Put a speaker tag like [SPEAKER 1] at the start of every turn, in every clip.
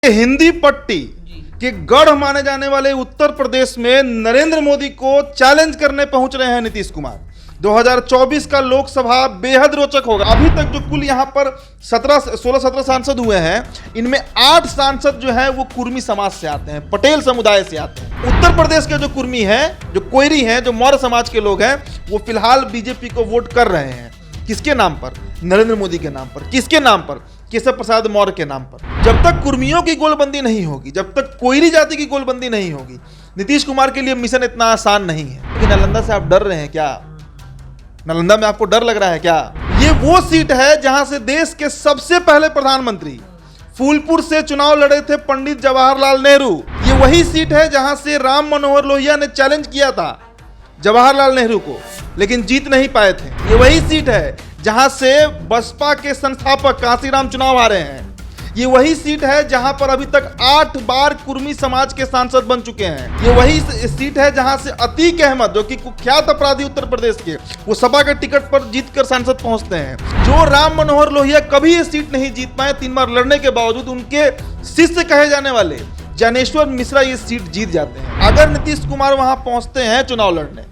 [SPEAKER 1] हिंदी पट्टी के गढ़ माने जाने वाले उत्तर प्रदेश में नरेंद्र मोदी को चैलेंज करने पहुंच रहे हैं नीतीश कुमार। 2024 का लोकसभा बेहद रोचक होगा। अभी तक जो कुल यहां पर 16-17 सांसद हुए हैं, इनमें 8 सांसद जो हैं वो कुर्मी समाज से आते हैं, पटेल समुदाय से आते हैं। उत्तर प्रदेश के जो कुर्मी हैं, जो कोयरी हैं, जो मौर्य समाज के लोग हैं, वो फिलहाल बीजेपी को वोट कर रहे हैं। किसके नाम पर? नरेंद्र मोदी के नाम पर। किसके नाम पर? केशव प्रसाद मौर्य के नाम पर। जब तक कुर्मियों की गोलबंदी नहीं होगी, जब तक कोयरी जाति की गोलबंदी नहीं होगी, नीतीश कुमार के लिए मिशन इतना आसान नहीं है। लेकिन नालंदा से आप डर रहे हैं क्या? नालंदा में आपको डर लग रहा है क्या? ये वो सीट है जहां से देश के सबसे पहले प्रधानमंत्री फूलपुर से चुनाव लड़े थे पंडित जवाहरलाल नेहरू। ये वही सीट है जहां से राम मनोहर लोहिया ने चैलेंज किया था जवाहरलाल नेहरू को, लेकिन जीत नहीं पाए थे। ये वही सीट है जहां से बसपा के संस्थापक कांशीराम चुनाव हारे हैं। ये वही सीट है जहां पर अभी तक 8 बार कुर्मी समाज के सांसद बन चुके हैं। ये वही सीट है जहां से अतीक अहमद, जो कि कुख्यात अपराधी उत्तर प्रदेश के, वो सपा के टिकट पर जीतकर सांसद पहुंचते हैं। जो राम मनोहर लोहिया कभी ये सीट नहीं जीत पाए, 3 बार लड़ने के बावजूद उनके शिष्य कहे जाने वाले ज्ञानेश्वर मिश्रा ये सीट जीत जाते हैं। अगर नीतीश कुमार वहां पहुंचते हैं चुनाव लड़ने,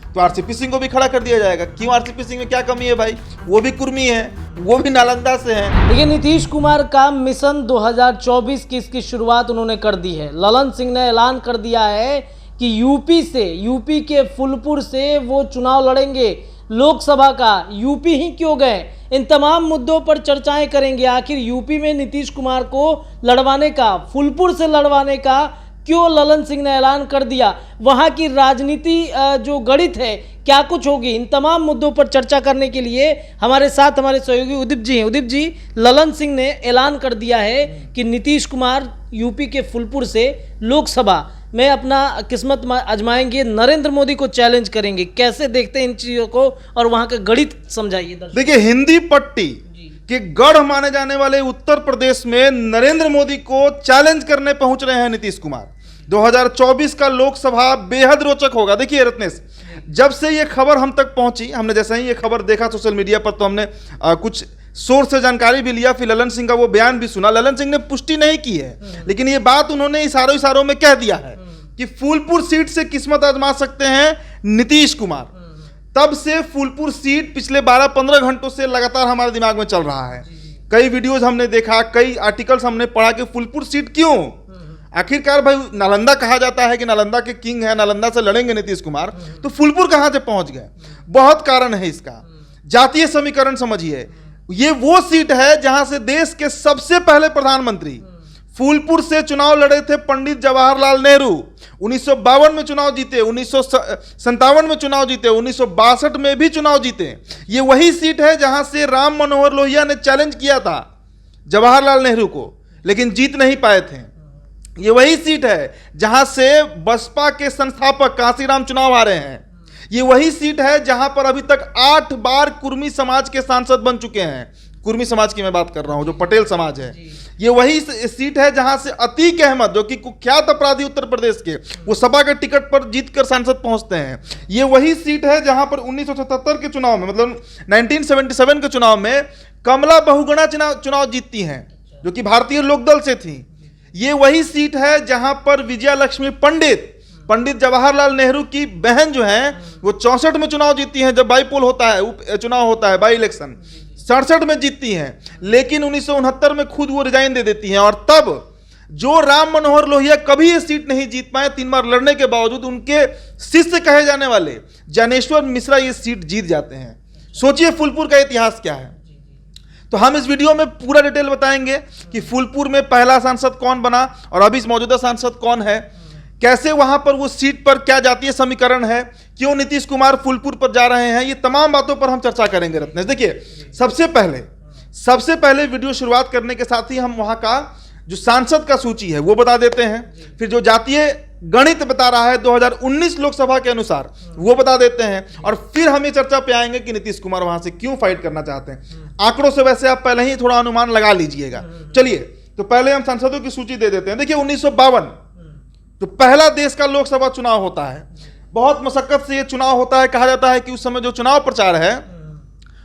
[SPEAKER 1] तो आरसीपी सिंह को भी खड़ा कर दिया जाएगा। क्यों? आरसीपी सिंह में क्या कमी है भाई? वो भी कुर्मी है, वो भी नालंदा से है।
[SPEAKER 2] देखिए, नीतीश कुमार का मिशन 2024 की इसकी शुरुआत उन्होंने कर दी है। ललन सिंह ने ऐलान कर दिया है कि यूपी के फूलपुर से वो चुनाव लड़ेंगे लोकसभा का। यूपी ही क्यों गए, इन तमाम मुद्दों पर चर्चाएं करेंगे। आखिर यूपी में नीतीश कुमार को लड़वाने का, फूलपुर से लड़वाने का क्यों ललन सिंह ने ऐलान कर दिया? वहां की राजनीति जो गणित है, क्या कुछ होगी? इन तमाम मुद्दों पर चर्चा करने के लिए हमारे साथ हमारे सहयोगी उदीप जी हैं। उदीप जी, ललन सिंह ने ऐलान कर दिया है कि नीतीश कुमार यूपी के फूलपुर से लोकसभा में अपना किस्मत आजमाएंगे, नरेंद्र मोदी को चैलेंज करेंगे। कैसे देखते हैं इन चीज़ों को और वहाँ का गणित समझाइए।
[SPEAKER 1] देखिए, हिंदी पट्टी के गढ़ माने जाने वाले उत्तर प्रदेश में नरेंद्र मोदी को चैलेंज करने पहुंच रहे हैं नीतीश कुमार। 2024 का लोकसभा बेहद रोचक होगा। देखिए रत्नेश, जब से ये खबर हम तक पहुंची, हमने जैसे ही ये खबर देखा सोशल मीडिया पर, तो हमने कुछ सोर्स से जानकारी भी लिया, फिर ललन सिंह का वो बयान भी सुना। ललन सिंह ने पुष्टि नहीं की है, लेकिन ये बात उन्होंने इशारों में कह दिया है कि फूलपुर सीट से किस्मत आजमा सकते हैं नीतीश कुमार। तब से फूलपुर सीट पिछले 12-15 घंटों से लगातार हमारे दिमाग में चल रहा है। कई वीडियोज हमने देखा, कई आर्टिकल्स हमने पढ़ा कि फूलपुर सीट क्यों। आखिरकार भाई, नालंदा कहा जाता है कि नालंदा के किंग है, नालंदा से लड़ेंगे नीतीश कुमार, तो फूलपुर कहां से पहुंच गए? बहुत कारण है इसका। जातीय समीकरण समझिए। ये वो सीट है जहां से देश के सबसे पहले प्रधानमंत्री फूलपुर से चुनाव लड़े थे पंडित जवाहरलाल नेहरू। 1952 में चुनाव जीते, 1957 में चुनाव जीते, 1962 में भी चुनाव जीते। ये वही सीट है जहां से राम मनोहर लोहिया ने चैलेंज किया था जवाहरलाल नेहरू को, लेकिन जीत नहीं पाए थे। ये वही सीट है जहां से बसपा के संस्थापक कांशीराम चुनाव हारे हैं। ये वही सीट है जहां पर अभी तक 8 बार कुर्मी समाज के सांसद बन चुके हैं। कुर्मी समाज की मैं बात कर रहा हूं, जो पटेल समाज है। ये वही सीट है जहां से अतीक अहमद, जो कि कुख्यात अपराधी उत्तर प्रदेश के, वो सपा के टिकट पर जीतकर सांसद पहुंचते हैं। ये वही सीट है जहां पर 1977 के चुनाव में, मतलब 1977 के चुनाव में कमला बहुगुणा चुनाव जीतती हैं, जो कि भारतीय लोकदल से थी। ये वही सीट है जहां पर विजया लक्ष्मी पंडित जवाहरलाल नेहरू की बहन जो है, वो 64 में चुनाव जीती हैं। जब बाईपोल होता है, चुनाव होता है, बाई इलेक्शन, 67 में जीतती हैं, लेकिन 1969 में खुद वो रिजाइन दे देती हैं। और तब जो राम मनोहर लोहिया कभी ये सीट नहीं जीत पाए, 3 बार लड़ने के बावजूद उनके शिष्य कहे जाने वाले ज्ञानेश्वर मिश्रा ये सीट जीत जाते हैं। सोचिए फूलपुर का इतिहास क्या है। तो हम इस वीडियो में पूरा डिटेल बताएंगे कि फूलपुर में पहला सांसद कौन बना और अभी मौजूदा सांसद कौन है, कैसे वहां पर वो सीट पर क्या जातीय समीकरण है, क्यों नीतीश कुमार फूलपुर पर जा रहे हैं, ये तमाम बातों पर हम चर्चा करेंगे रत्नेश। देखिए, सबसे पहले वीडियो शुरुआत करने के साथ ही हम वहां का जो सांसद का सूची है वो बता देते हैं, फिर जो जातीय गणित बता रहा है 2019 लोकसभा के अनुसार वो बता देते हैं, और फिर हम ये चर्चा पे आएंगे कि नीतीश कुमार वहां से क्यों फाइट करना चाहते हैं। आंकड़ों से वैसे आप पहले ही थोड़ा अनुमान लगा लीजिएगा। चलिए, तो पहले हम सांसदों की सूची दे देते हैं। देखिए, 1952 जो पहला देश का लोकसभा चुनाव होता है, बहुत मशक्कत से ये चुनाव होता है। कहा जाता है कि उस समय जो चुनाव प्रचार है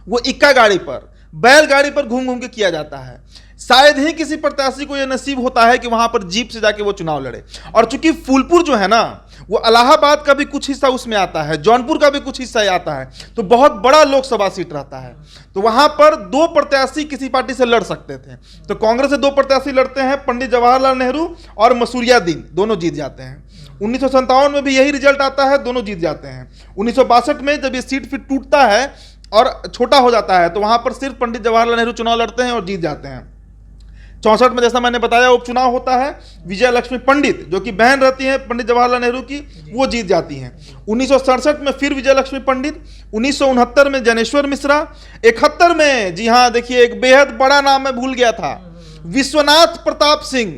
[SPEAKER 1] वो इक्का गाड़ी पर, बैलगाड़ी पर घूम घूम के किया जाता है। शायद ही किसी प्रत्याशी को यह नसीब होता है कि वहां पर जीप से जाके वो चुनाव लड़े। और चूंकि फूलपुर जो है ना, वो इलाहाबाद का भी कुछ हिस्सा उसमें आता है, जौनपुर का भी कुछ हिस्सा आता है, तो बहुत बड़ा लोकसभा सीट रहता है। तो वहां पर 2 प्रत्याशी किसी पार्टी से लड़ सकते थे। तो कांग्रेस से 2 प्रत्याशी लड़ते हैं, पंडित जवाहरलाल नेहरू और मसूरियादीन, दोनों जीत जाते हैं। 1957 में भी यही रिजल्ट आता है, दोनों जीत जाते हैं। 1962 में जब ये सीट फिर टूटता है और छोटा हो जाता है, तो वहां पर सिर्फ पंडित जवाहरलाल नेहरू चुनाव लड़ते हैं और जीत जाते हैं। 64 में जैसा मैंने बताया उपचुनाव होता है, विजय लक्ष्मी पंडित जो कि बहन रहती हैं पंडित जवाहरलाल नेहरू की, वो जीत जाती हैं। 1967 में फिर विजय लक्ष्मी पंडित, 1969 में जनेश्वर मिश्रा, 71 में, जी हाँ देखिए एक बेहद बड़ा नाम मैं भूल गया था, विश्वनाथ प्रताप सिंह,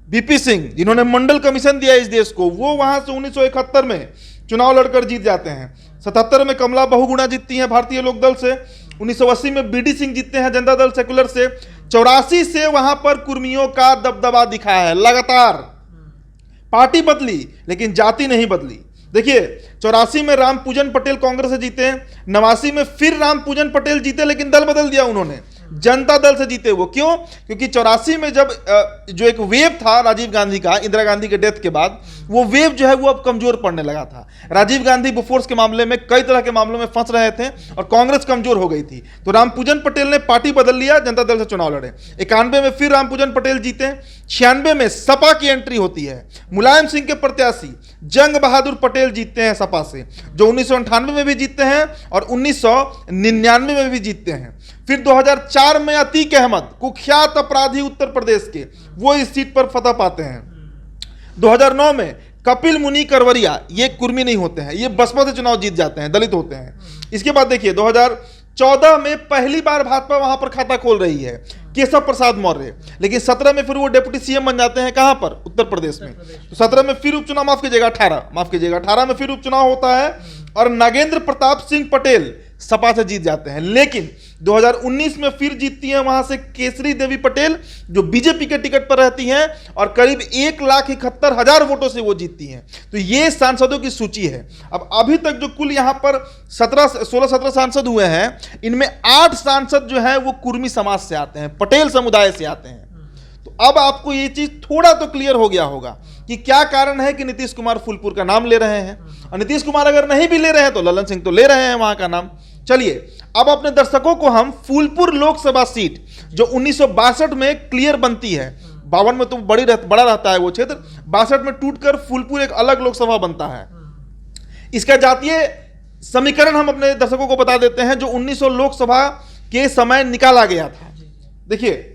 [SPEAKER 1] बीपी सिंह, जिन्होंने मंडल कमीशन दिया इस देश को, वो वहां से 1971 में चुनाव लड़कर जीत जाते हैं। 77 में कमला बहुगुणा जीतती हैं भारतीय लोकदल से। 1980 में बीडी सिंह जीतते हैं जनता दल सेकुलर से। 84 से वहां पर कुर्मियों का दबदबा दिखा है, लगातार पार्टी बदली लेकिन जाति नहीं बदली। देखिए 84 में रामपूजन पटेल कांग्रेस से जीते, 89 में फिर रामपूजन पटेल जीते लेकिन दल बदल दिया उन्होंने, जनता दल से जीते वो। क्यों? क्योंकि 84 में जब जो एक वेव था राजीव गांधी का, इंदिरा गांधी के डेथ के बाद, वो वेव जो है वो अब कमजोर पड़ने लगा था। राजीव गांधी बोफोर्स के मामले में, कई तरह के मामलों में फंस रहे थे और कांग्रेस कमजोर हो गई थी। तो रामपूजन पटेल ने पार्टी बदल लिया, जनता दल से चुनाव लड़े। 91 में फिर रामपूजन पटेल जीते। 96 में सपा की एंट्री होती है, मुलायम सिंह के प्रत्याशी जंग बहादुर पटेल जीतते हैं सपा से, जो 1998 में भी जीतते हैं और 1999 में भी जीतते हैं। फिर 2004 में अतीक अहमद, कुख्यात अपराधी उत्तर प्रदेश के, वो इस सीट पर फतह पाते हैं। 2009 में कपिल मुनि करवरिया, ये कुर्मी नहीं होते हैं, ये बसपा से चुनाव जीत जाते हैं, दलित होते हैं। इसके बाद देखिए 2014 में पहली बार भाजपा वहां पर खाता खोल रही है, केशव प्रसाद मौर्य, लेकिन 17 में फिर वो डिप्टी सीएम बन जाते हैं। कहां पर? उत्तर प्रदेश में। तो 17 में फिर उपचुनाव, माफ कीजिएगा 18 में फिर उपचुनाव होता है और नागेंद्र प्रताप सिंह पटेल सपा से जीत जाते हैं। लेकिन 2019 में फिर जीतती हैं वहां से केसरी देवी पटेल, जो बीजेपी के टिकट पर रहती हैं और करीब 1,71,000 वोटों से वो जीतती हैं। तो ये सांसदों की सूची है। अब अभी तक जो कुल यहां पर 16-17 सांसद हुए हैं, इनमें 8 सांसद जो है वो कुर्मी समाज से आते हैं, पटेल समुदाय से आते हैं। तो अब आपको ये चीज थोड़ा तो क्लियर हो गया होगा कि क्या कारण है कि नीतीश कुमार फूलपुर का नाम ले रहे हैं। और नीतीश कुमार अगर नहीं भी ले रहे हैं तो ललन सिंह तो ले रहे हैं वहां का नाम। चलिए अब अपने दर्शकों को हम फूलपुर लोकसभा सीट जो 1962 में क्लियर बनती है, 52 में तो बड़ा रहता है वो क्षेत्र, 62 में टूटकर फूलपुर एक अलग लोकसभा बनता है। इसका जातीय समीकरण हम अपने दर्शकों को बता देते हैं, जो 1900 लोकसभा के समय निकाला गया था। देखिए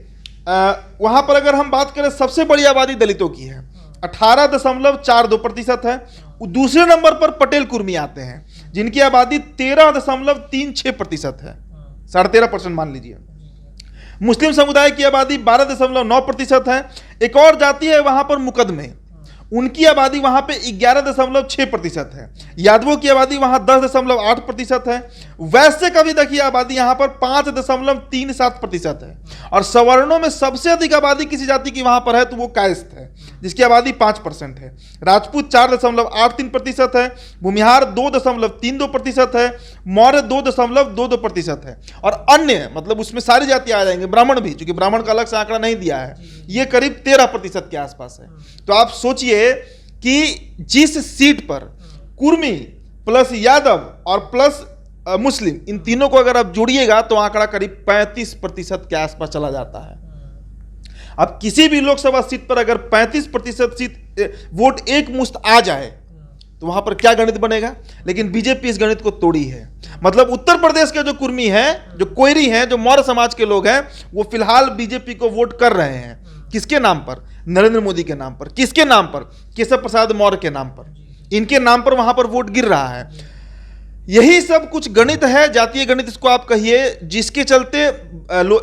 [SPEAKER 1] वहां पर अगर हम बात करें, सबसे बड़ी आबादी दलितों की है, 18.42% है। दूसरे नंबर पर पटेल कुर्मी आते हैं, जिनकी आबादी 13.36% है, 13.5% मान लीजिए। मुस्लिम समुदाय की आबादी 12.9% है। एक और जाति है वहां पर मुकदमे, उनकी आबादी वहां पे 11.6% है। यादवों की आबादी वहां 10.8% है। वैश्य का भी देखिए आबादी यहां पर 5.37% है। और सवर्णों में सबसे अधिक आबादी किसी जाति की वहां पर है तो वो कायस्थ है, जिसकी आबादी 5% है। राजपूत 4.83% है। भूमिहार 2.32% है। मौर्य 2.22% है। और अन्य, मतलब उसमें सारी जातियां आ जाएंगे, ब्राह्मण भी, क्योंकि ब्राह्मण का अलग से आंकड़ा नहीं दिया है, ये करीब 13% के आसपास है। तो आप सोचिए कि जिस सीट पर कुर्मी प्लस यादव और प्लस मुस्लिम, इन तीनों को अगर आप जोड़िएगा तो आंकड़ा करीब 35% के आसपास चला जाता है। अब किसी भी लोकसभा सीट पर अगर 35% सीट वोट एक मुश्त आ जाए तो वहां पर क्या गणित बनेगा। लेकिन बीजेपी इस गणित को तोड़ी है। मतलब उत्तर प्रदेश के जो कुर्मी हैं, जो कोयरी हैं, जो मौर्य समाज के लोग हैं, वो फिलहाल बीजेपी को वोट कर रहे हैं। किसके नाम पर? नरेंद्र मोदी के नाम पर। किसके नाम पर? केशव प्रसाद मौर्य के नाम पर। इनके नाम पर वहां पर वोट गिर रहा है। यही सब कुछ गणित है, जातीय गणित इसको आप कहिए, जिसके चलते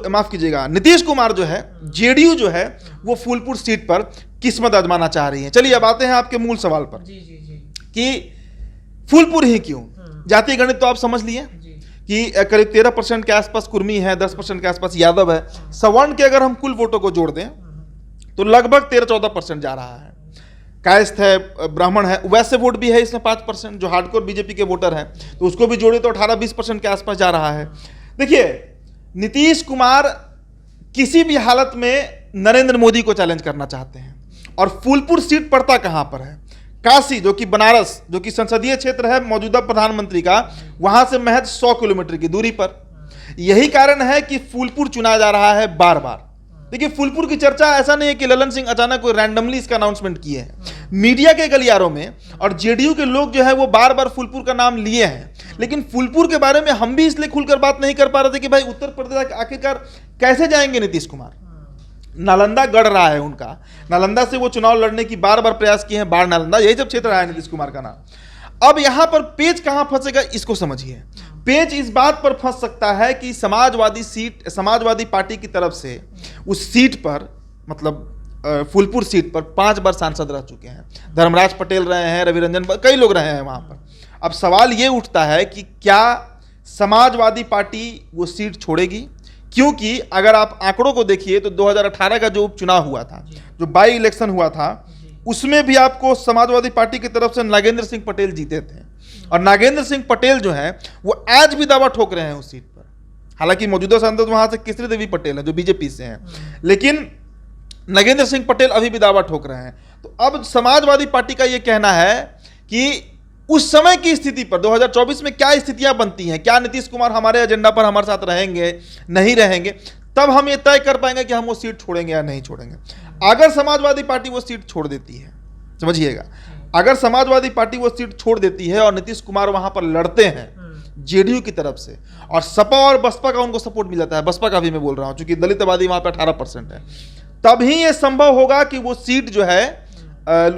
[SPEAKER 1] माफ कीजिएगा नीतीश कुमार जो है, जेडीयू जो है, वो फूलपुर सीट पर किस्मत आजमाना चाह रही है। चलिए अब आते हैं आपके मूल सवाल पर कि फूलपुर ही क्यों। जातीय गणित तो आप समझ लिए कि करीब 13% के आसपास कुर्मी है, 10% के आसपास यादव है। सवर्ण के अगर हम कुल वोटों को जोड़ दें तो लगभग 13-14% जा रहा है। कायस्थ है, ब्राह्मण है, वैसे वोट भी है इसमें 5%, जो हार्डकोर बीजेपी के वोटर हैं, तो उसको भी जोड़े तो 18-20% के आसपास जा रहा है। देखिए नीतीश कुमार किसी भी हालत में नरेंद्र मोदी को चैलेंज करना चाहते हैं। और फूलपुर सीट पड़ता कहां पर है? काशी, जो कि बनारस, जो कि संसदीय क्षेत्र है मौजूदा प्रधानमंत्री का, वहां से महज 100 किलोमीटर की दूरी पर। यही कारण है कि फूलपुर चुना जा रहा है बार बार। देखिए, फूलपुर की चर्चा ऐसा नहीं है कि ललन सिंह अचानक कोई रैंडमली इसका अनाउंसमेंट किए हैं। मीडिया के गलियारों में और जेडीयू के लोग जो है वो बार बार फूलपुर का नाम लिए हैं, लेकिन फूलपुर के बारे में हम भी इसलिए खुलकर बात नहीं कर पा रहे थे कि भाई उत्तर प्रदेश आखिरकार कैसे जाएंगे नीतीश कुमार। नालंदा गढ़ रहा है उनका, नालंदा से वो चुनाव लड़ने की बार बार प्रयास किए हैं, बाढ़ नालंदा, यही सब क्षेत्र रहा है नीतीश कुमार का नाम। अब यहां पर पेच कहां फंसेगा इसको समझिए। पेच इस बात पर फंस सकता है कि समाजवादी पार्टी की तरफ से उस सीट पर, मतलब फूलपुर सीट पर 5 बार सांसद रह चुके हैं। धर्मराज पटेल रहे हैं, रवि रंजन, कई लोग रहे हैं वहां पर। अब सवाल ये उठता है कि क्या समाजवादी पार्टी वो सीट छोड़ेगी? क्योंकि अगर आप आंकड़ों को देखिए तो 2018 का जो उपचुनाव हुआ था, जो बाई इलेक्शन हुआ था, उसमें भी आपको समाजवादी पार्टी की तरफ से नागेंद्र सिंह पटेल जीते थे। और नागेंद्र सिंह पटेल जो है वो आज भी दावा ठोक रहे हैं उस सीट पर। हालांकि मौजूदा सांसद वहां से केसरी देवी पटेल है जो बीजेपी से हैं, लेकिन नागेंद्र सिंह पटेल अभी भी दावा ठोक रहे हैं। तो अब समाजवादी पार्टी का यह कहना है कि उस समय की स्थिति पर 2024 में क्या स्थितियां बनती हैं, क्या नीतीश कुमार हमारे एजेंडा पर हमारे साथ रहेंगे, नहीं रहेंगे, तब हम ये तय कर पाएंगे कि हम वो सीट छोड़ेंगे या नहीं छोड़ेंगे। अगर समाजवादी पार्टी वो सीट छोड़ देती है, समझिएगा, अगर समाजवादी पार्टी वो सीट छोड़ देती है और नीतीश कुमार वहां पर लड़ते हैं जेडीयू की तरफ से, और सपा और बसपा का उनको सपोर्ट मिल जाता है, बसपा का भी मैं बोल रहा हूं क्योंकि दलित आबादी वहां पर 18% है, तभी यह संभव होगा कि वो सीट जो है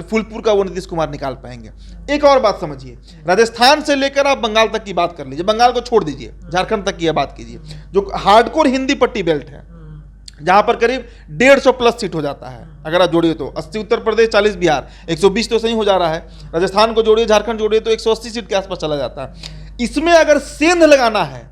[SPEAKER 1] फूलपुर का वो नीतीश कुमार निकाल पाएंगे। एक और बात समझिए, राजस्थान से लेकर आप बंगाल तक की बात कर लीजिए, बंगाल को छोड़ दीजिए, झारखंड तक की बात कीजिए, जो हार्डकोर हिंदी पट्टी बेल्ट है, जहां पर करीब 150 प्लस सीट हो जाता है। अगर आप जोड़िए तो 80 उत्तर प्रदेश, 40 बिहार, 120 तो सही हो जा रहा है। राजस्थान को जोड़िए, झारखंड जोड़िए तो 180 सीट के आसपास चला जाता है। इसमें अगर सेंध लगाना है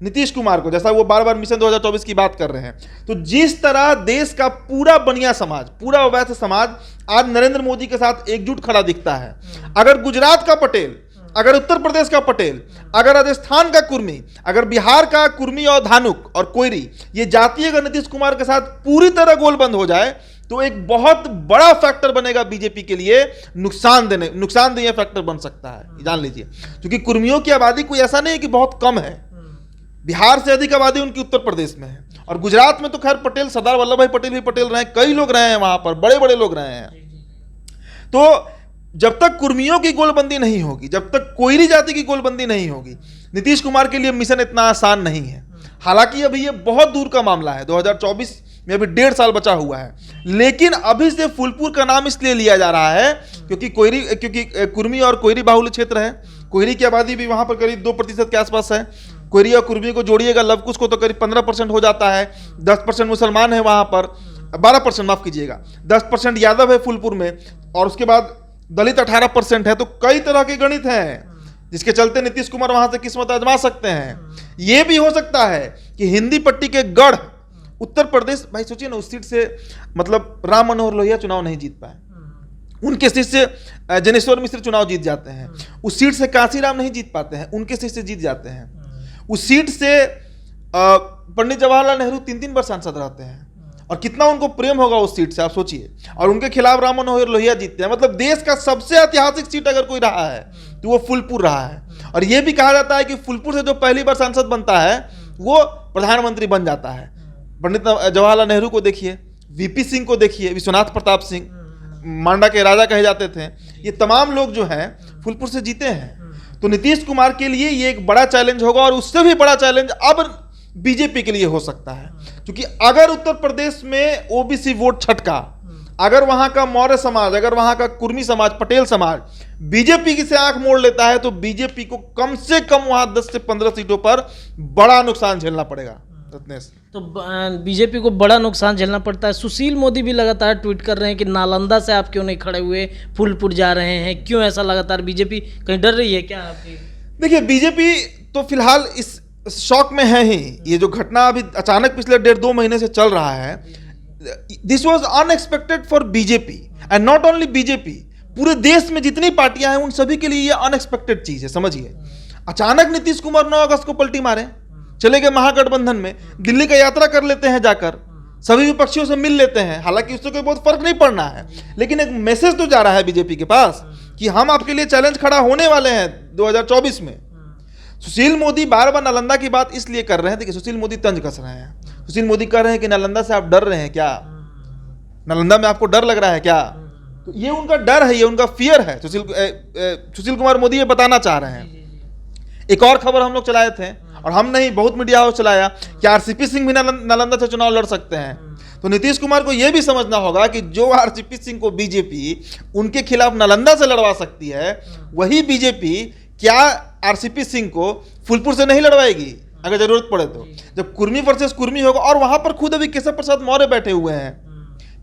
[SPEAKER 1] नीतीश कुमार को, जैसा वो बार बार मिशन 2024 की बात कर रहे हैं, तो जिस तरह देश का पूरा बनिया समाज, पूरा अवैध समाज आज नरेंद्र मोदी के साथ एकजुट खड़ा दिखता है, अगर गुजरात का पटेल, अगर उत्तर प्रदेश का पटेल, अगर राजस्थान का कुर्मी, अगर बिहार का कुर्मी और धानुक और कोयरी, ये जाति अगर नीतीश कुमार के साथ पूरी तरह गोलबंद हो जाए तो एक बहुत बड़ा फैक्टर बनेगा बीजेपी के लिए, नुकसानदेह फैक्टर बन सकता है, जान लीजिए। क्योंकि कुर्मियों की आबादी कोई ऐसा नहीं है कि बहुत कम है, बिहार से अधिक आबादी उनकी उत्तर प्रदेश में है, और गुजरात में तो खैर पटेल, सरदार वल्लभ भाई पटेल भी पटेल रहे हैं, कई लोग रहे हैं वहां पर, बड़े बड़े लोग रहे हैं। तो जब तक कुर्मियों की गोलबंदी नहीं होगी, जब तक कोयरी जाति की गोलबंदी नहीं होगी, नीतीश कुमार के लिए मिशन इतना आसान नहीं है। हालांकि अभी ये बहुत दूर का मामला है, 2024 में अभी 1.5 साल बचा हुआ है, लेकिन अभी से फूलपुर का नाम इसलिए लिया जा रहा है क्योंकि कुर्मी और कोयरी बाहुल्य क्षेत्र है। कोयरी की आबादी भी वहां पर करीब 2% के आसपास है। कोयरी और कुर्मी को जोड़िएगा, लवकुश को तो करीब 15% हो जाता है। 10% मुसलमान है वहां पर, 12% माफ कीजिएगा, 10% यादव है फूलपुर में, और उसके बाद दलित 18% है। तो कई तरह के गणित हैं जिसके चलते नीतीश कुमार वहां से किस्मत आजमा सकते हैं। यह भी हो सकता है कि हिंदी पट्टी के गढ़ उत्तर प्रदेश, भाई सोचिए ना, उस सीट से मतलब राम मनोहर लोहिया चुनाव नहीं जीत पाए, उनके सीट से जनेश्वर मिश्र चुनाव जीत जाते हैं। उस सीट से कांसीराम नहीं जीत पाते हैं, उनके सीट से जीत जाते हैं। उस सीट से पंडित जवाहरलाल नेहरू 3 बार सांसद रहते हैं, और कितना उनको प्रेम होगा उस सीट से, आप सोचिए। और उनके खिलाफ राम मनोहर लोहिया जीतते हैं। मतलब देश का सबसे ऐतिहासिक सीट अगर कोई रहा है तो वो फूलपुर रहा है। और यह भी कहा जाता है कि फूलपुर से जो पहली बार सांसद बनता है वो प्रधानमंत्री बन जाता है। पंडित जवाहरलाल नेहरू को देखिए, वीपी सिंह को देखिए, विश्वनाथ प्रताप सिंह, मांडा के राजा कहे जाते थे, ये तमाम लोग जो हैं फूलपुर से जीते हैं। तो नीतीश कुमार के लिए ये एक बड़ा चैलेंज होगा, और उससे भी बड़ा चैलेंज अब बीजेपी के लिए हो सकता है। क्योंकि अगर उत्तर प्रदेश में ओबीसी वोट छटका, अगर वहां का मौर्य समाज, अगर वहां का कुर्मी समाज, पटेल समाज बीजेपी की से आंख मोड़ लेता है, तो बीजेपी को कम से कम वहां 10 से 15 सीटों पर बड़ा नुकसान झेलना पड़ेगा।
[SPEAKER 2] तो बीजेपी को बड़ा नुकसान झेलना पड़ता है। सुशील मोदी भी लगातार ट्वीट कर रहे हैं कि नालंदा से आप क्यों नहीं खड़े हुए, फूलपुर जा रहे हैं, क्यों ऐसा लगातार? बीजेपी कहीं डर रही है क्या आपकी? देखिए,
[SPEAKER 1] बीजेपी तो फिलहाल इस शॉक में है ही। ये जो घटना अभी अचानक पिछले 1.5-2 महीने से चल रहा है, this was unexpected for BJP and not only BJP, पूरे देश में जितनी पार्टियां हैं उन सभी के लिए ये अनएक्सपेक्टेड चीज है। समझिए, अचानक नीतीश कुमार 9 अगस्त को पलटी मारे, चले गए महागठबंधन में, दिल्ली का यात्रा कर लेते हैं जाकर, सभी विपक्षियों से मिल लेते हैं, हालांकि उससे कोई बहुत फर्क नहीं पड़ना है, लेकिन एक मैसेज तो जा रहा है बीजेपी के पास कि हम आपके लिए चैलेंज खड़ा होने वाले हैं 2024 में। सुशील मोदी बार बार नालंदा की बात इसलिए कर रहे हैं, देखिए सुशील मोदी तंज कस रहे हैं। सुशील मोदी कह रहे हैं कि नालंदा से आप डर रहे हैं क्या, नालंदा में आपको डर लग रहा है क्या, तो ये उनका डर है, ये उनका फियर है। सुशील कुमार मोदी ये बताना चाह रहे हैं। एक और खबर हम लोग चलाए थे, और हम नहीं, बहुत मीडिया हाउस चलाया कि आरसीपी सिंह भी नालंदा से चुनाव लड़ सकते हैं। तो नीतीश कुमार को यह भी समझना होगा कि जो आरसीपी सिंह को बीजेपी उनके खिलाफ नालंदा से लड़वा सकती है, वही बीजेपी क्या आरसीपी सिंह को फूलपुर से नहीं लड़वाएगी अगर जरूरत पड़े तो। जब कुर्मी वर्सेस कुर्मी होगा, और वहां पर खुद अभी केशव प्रसाद मौर्य बैठे हुए हैं,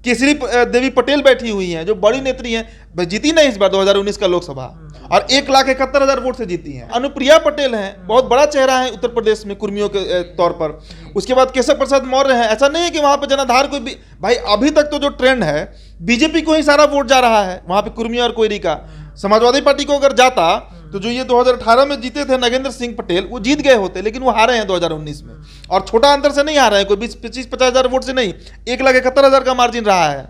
[SPEAKER 1] केसरी देवी पटेल बैठी हुई हैं, जो बड़ी नेत्री हैं, जीती नहीं इस बार 2019 का लोकसभा, और 1,71,000 वोट से जीती हैं। अनुप्रिया पटेल हैं, बहुत बड़ा चेहरा है उत्तर प्रदेश में कुर्मियों के तौर पर। उसके बाद केशव प्रसाद मौर्य हैं। ऐसा नहीं है कि वहां पर जनाधार कोई भी, भाई अभी तक तो जो ट्रेंड है बीजेपी को ही सारा वोट जा रहा है वहां पे कुर्मी और कोयरी का। समाजवादी पार्टी को अगर जाता तो जो ये 2018 में जीते थे नगेंद्र सिंह पटेल, वो जीत गए होते, लेकिन वो हारे हैं 2019 में, और छोटा अंतर से नहीं हारे हैं, कोई 20-25-50,000 वोट से नहीं, 1,71,000 का मार्जिन रहा है।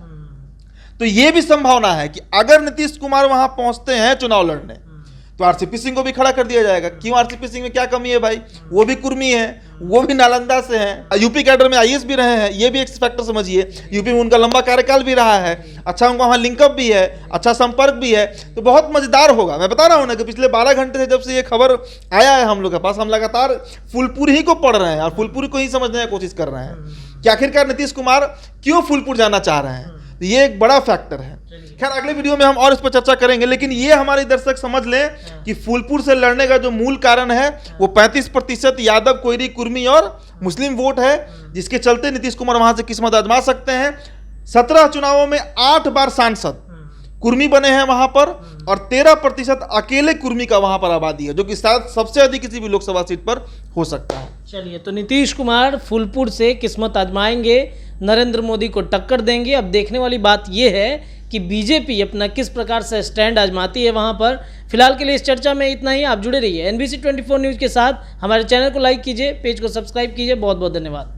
[SPEAKER 1] तो ये भी संभावना है कि अगर नीतीश कुमार वहां पहुंचते हैं चुनाव लड़ने, तो आरसीपी सिंह को भी खड़ा कर दिया जाएगा। क्यों, आरसीपी सिंह में क्या कमी है भाई, वो भी कुर्मी है, वो भी नालंदा से हैं, यूपी कैडर में आईएएस भी रहे हैं, ये भी एक फैक्टर समझिए। यूपी में उनका लंबा कार्यकाल भी रहा है, अच्छा उनका वहाँ लिंकअप भी है, अच्छा संपर्क भी है, तो बहुत मजेदार होगा। मैं बता रहा हूँ ना कि पिछले 12 घंटे से जब से ये खबर आया है हम लोग के पास, हम लगातार फूलपुर ही को पढ़ रहे हैं और फूलपुर को ही समझने की कोशिश कर रहे हैं कि आखिरकार नीतीश कुमार क्यों फूलपुर जाना चाह रहे हैं। तो ये एक बड़ा फैक्टर है। खैर अगले वीडियो में हम और इस पर चर्चा करेंगे, लेकिन ये हमारे दर्शक समझ लें कि फूलपुर से लड़ने का जो मूल कारण है वो 35% यादव, कोयरी, कुर्मी और मुस्लिम वोट है, जिसके चलते नीतीश कुमार वहां से किस्मत आजमा सकते हैं। 17 चुनावों में 8 बार सांसद कुर्मी बने हैं वहां पर, और 13% अकेले कुर्मी का वहां पर आबादी है, जो कि शायद सबसे अधिक किसी भी लोकसभा सीट पर हो सकता है।
[SPEAKER 2] चलिए, तो नीतीश कुमार फूलपुर से किस्मत आजमाएंगे, नरेंद्र मोदी को टक्कर देंगे। अब देखने वाली बात यह है कि बीजेपी अपना किस प्रकार से स्टैंड आजमाती है वहां पर। फिलहाल के लिए इस चर्चा में इतना ही। आप जुड़े रहिए NBC 24 न्यूज़ के साथ। हमारे चैनल को लाइक कीजिए, पेज को सब्सक्राइब कीजिए। बहुत बहुत धन्यवाद।